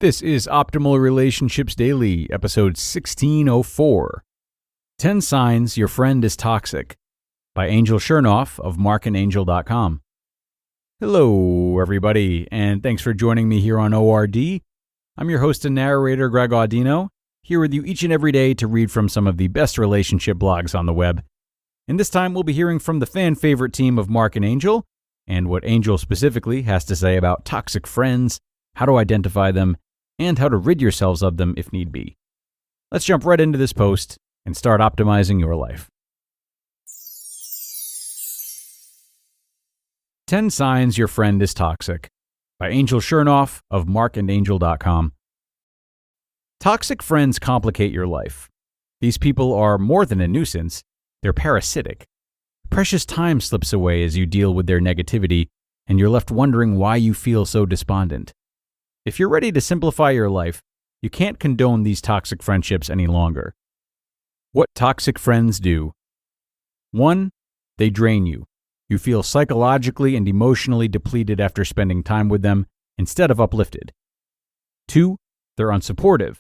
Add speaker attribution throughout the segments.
Speaker 1: This is Optimal Relationships Daily, episode 1604. 10 Signs Your Friend is Toxic, by Angel Chernoff of markandangel.com. Hello, everybody, and thanks for joining me here on ORD. I'm your host and narrator, Greg Audino, here with you each and every day to read from some of the best relationship blogs on the web. And this time we'll be hearing from the fan favorite team of Mark and Angel, and what Angel specifically has to say about toxic friends, how to identify them, and how to rid yourselves of them if need be. Let's jump right into this post and start optimizing your life. 10 Signs Your Friend is Toxic, by Angel Chernoff of markandangel.com. Toxic friends complicate your life. These people are more than a nuisance, they're parasitic. Precious time slips away as you deal with their negativity, and you're left wondering why you feel so despondent. If you're ready to simplify your life, you can't condone these toxic friendships any longer. What toxic friends do. 1. They drain you. You feel psychologically and emotionally depleted after spending time with them instead of uplifted. 2. They're unsupportive.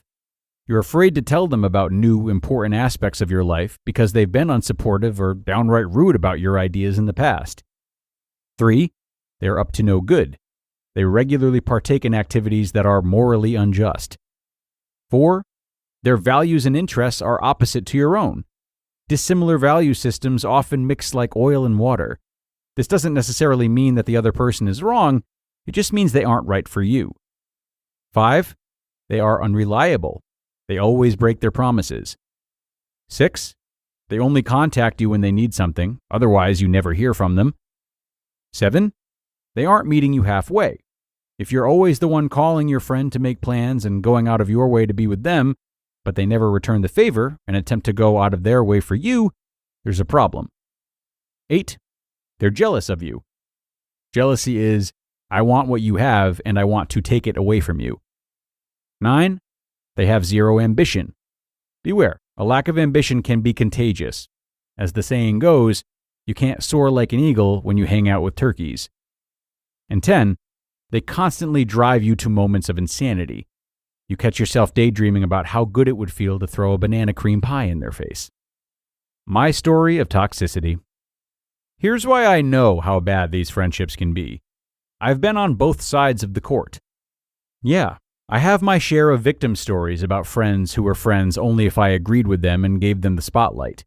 Speaker 1: You're afraid to tell them about new, important aspects of your life because they've been unsupportive or downright rude about your ideas in the past. 3. They're up to no good. They regularly partake in activities that are morally unjust. 4. Their values and interests are opposite to your own. Dissimilar value systems often mix like oil and water. This doesn't necessarily mean that the other person is wrong, it just means they aren't right for you. 5. They are unreliable. They always break their promises. 6. They only contact you when they need something, otherwise you never hear from them. 7. They aren't meeting you halfway. If you're always the one calling your friend to make plans and going out of your way to be with them, but they never return the favor and attempt to go out of their way for you, there's a problem. 8. They're jealous of you. Jealousy is, I want what you have and I want to take it away from you. 9. They have zero ambition. Beware, a lack of ambition can be contagious. As the saying goes, you can't soar like an eagle when you hang out with turkeys. And 10. They constantly drive you to moments of insanity. You catch yourself daydreaming about how good it would feel to throw a banana cream pie in their face. My story of toxicity. Here's why I know how bad these friendships can be. I've been on both sides of the court. Yeah, I have my share of victim stories about friends who were friends only if I agreed with them and gave them the spotlight.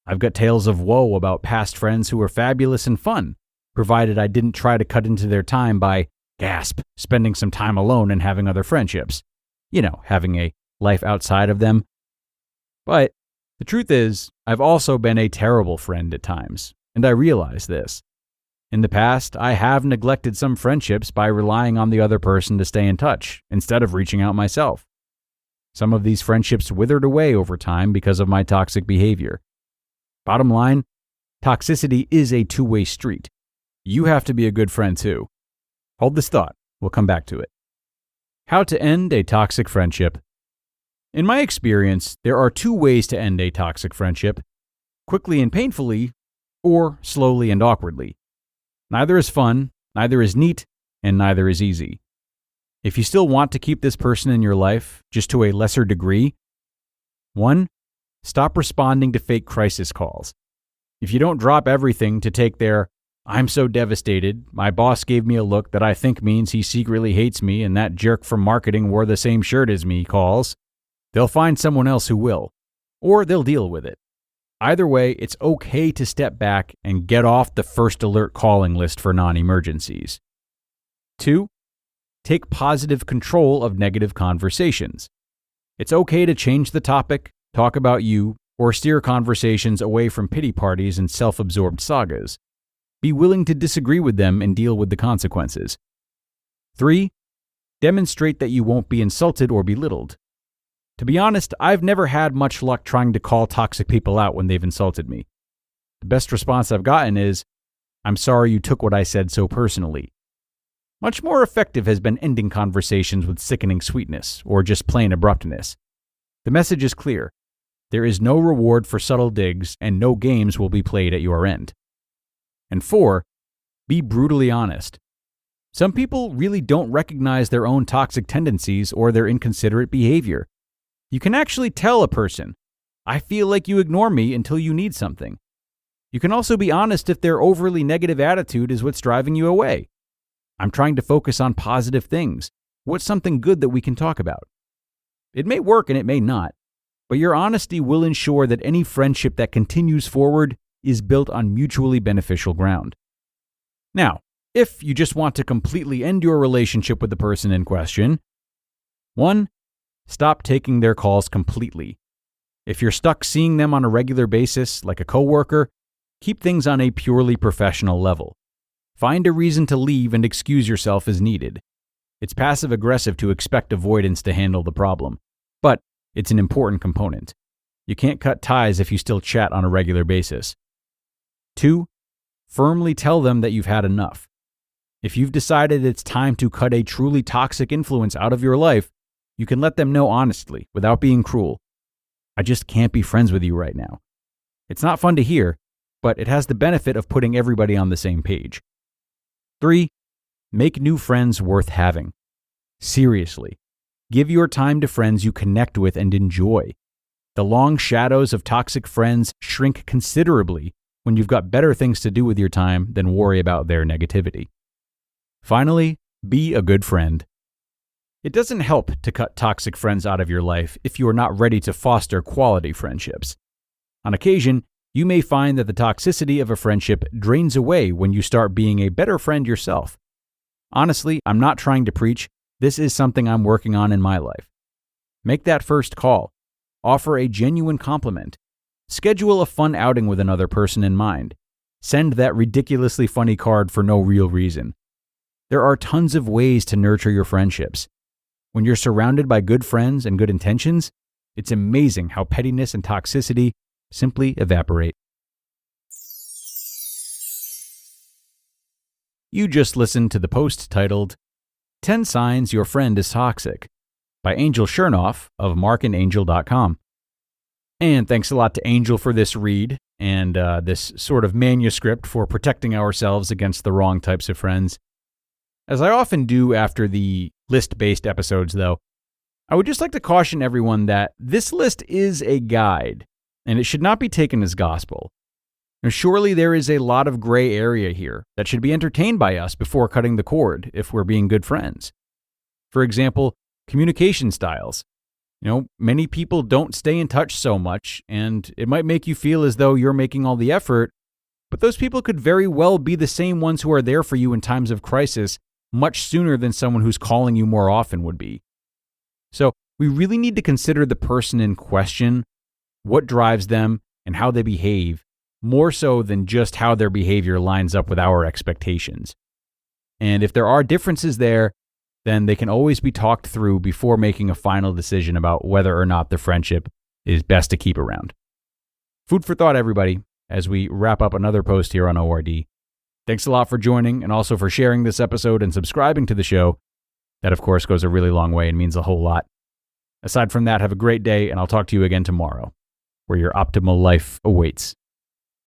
Speaker 1: I've got tales of woe about past friends who were fabulous and fun, provided I didn't try to cut into their time by, gasp, spending some time alone and having other friendships. You know, having a life outside of them. But the truth is, I've also been a terrible friend at times, and I realize this. In the past, I have neglected some friendships by relying on the other person to stay in touch, instead of reaching out myself. Some of these friendships withered away over time because of my toxic behavior. Bottom line, toxicity is a two-way street. You have to be a good friend too. Hold this thought. We'll come back to it. How to end a toxic friendship. In my experience, there are two ways to end a toxic friendship: quickly and painfully, or slowly and awkwardly. Neither is fun, neither is neat, and neither is easy. If you still want to keep this person in your life, just to a lesser degree, 1. Stop responding to fake crisis calls. If you don't drop everything to take their, I'm so devastated, my boss gave me a look that I think means he secretly hates me and that jerk from marketing wore the same shirt as me calls, they'll find someone else who will, or they'll deal with it. Either way, it's okay to step back and get off the first alert calling list for non-emergencies. 2. Take positive control of negative conversations. It's okay to change the topic, talk about you, or steer conversations away from pity parties and self-absorbed sagas. Be willing to disagree with them and deal with the consequences. 3. Demonstrate that you won't be insulted or belittled. To be honest, I've never had much luck trying to call toxic people out when they've insulted me. The best response I've gotten is, I'm sorry you took what I said so personally. Much more effective has been ending conversations with sickening sweetness or just plain abruptness. The message is clear. There is no reward for subtle digs and no games will be played at your end. And 4, be brutally honest. Some people really don't recognize their own toxic tendencies or their inconsiderate behavior. You can actually tell a person, "I feel like you ignore me until you need something." You can also be honest if their overly negative attitude is what's driving you away. "I'm trying to focus on positive things. What's something good that we can talk about?" It may work and it may not, but your honesty will ensure that any friendship that continues forward is built on mutually beneficial ground. Now, if you just want to completely end your relationship with the person in question, 1. Stop taking their calls completely. If you're stuck seeing them on a regular basis, like a coworker, keep things on a purely professional level. Find a reason to leave and excuse yourself as needed. It's passive-aggressive to expect avoidance to handle the problem, but it's an important component. You can't cut ties if you still chat on a regular basis. 2. Firmly tell them that you've had enough. If you've decided it's time to cut a truly toxic influence out of your life, you can let them know honestly, without being cruel. "I just can't be friends with you right now." It's not fun to hear, but it has the benefit of putting everybody on the same page. 3. Make new friends worth having. Seriously, give your time to friends you connect with and enjoy. The long shadows of toxic friends shrink considerably when you've got better things to do with your time than worry about their negativity. Finally, be a good friend. It doesn't help to cut toxic friends out of your life if you are not ready to foster quality friendships. On occasion, you may find that the toxicity of a friendship drains away when you start being a better friend yourself. Honestly, I'm not trying to preach. This is something I'm working on in my life. Make that first call. Offer a genuine compliment. Schedule a fun outing with another person in mind. Send that ridiculously funny card for no real reason. There are tons of ways to nurture your friendships. When you're surrounded by good friends and good intentions, it's amazing how pettiness and toxicity simply evaporate. You just listened to the post titled 10 Signs Your Friend is Toxic by Angel Chernoff of markandangel.com. And thanks a lot to Angel for this read and this sort of manuscript for protecting ourselves against the wrong types of friends. As I often do after the list-based episodes, though, I would just like to caution everyone that this list is a guide, and it should not be taken as gospel. Now, surely there is a lot of gray area here that should be entertained by us before cutting the cord if we're being good friends. For example, communication styles. Many people don't stay in touch so much, and it might make you feel as though you're making all the effort, but those people could very well be the same ones who are there for you in times of crisis much sooner than someone who's calling you more often would be. So we really need to consider the person in question, what drives them, and how they behave, more so than just how their behavior lines up with our expectations. And if there are differences there, then they can always be talked through before making a final decision about whether or not the friendship is best to keep around. Food for thought, everybody, as we wrap up another post here on ORD. Thanks a lot for joining and also for sharing this episode and subscribing to the show. That, of course, goes a really long way and means a whole lot. Aside from that, have a great day, and I'll talk to you again tomorrow, where your optimal life awaits.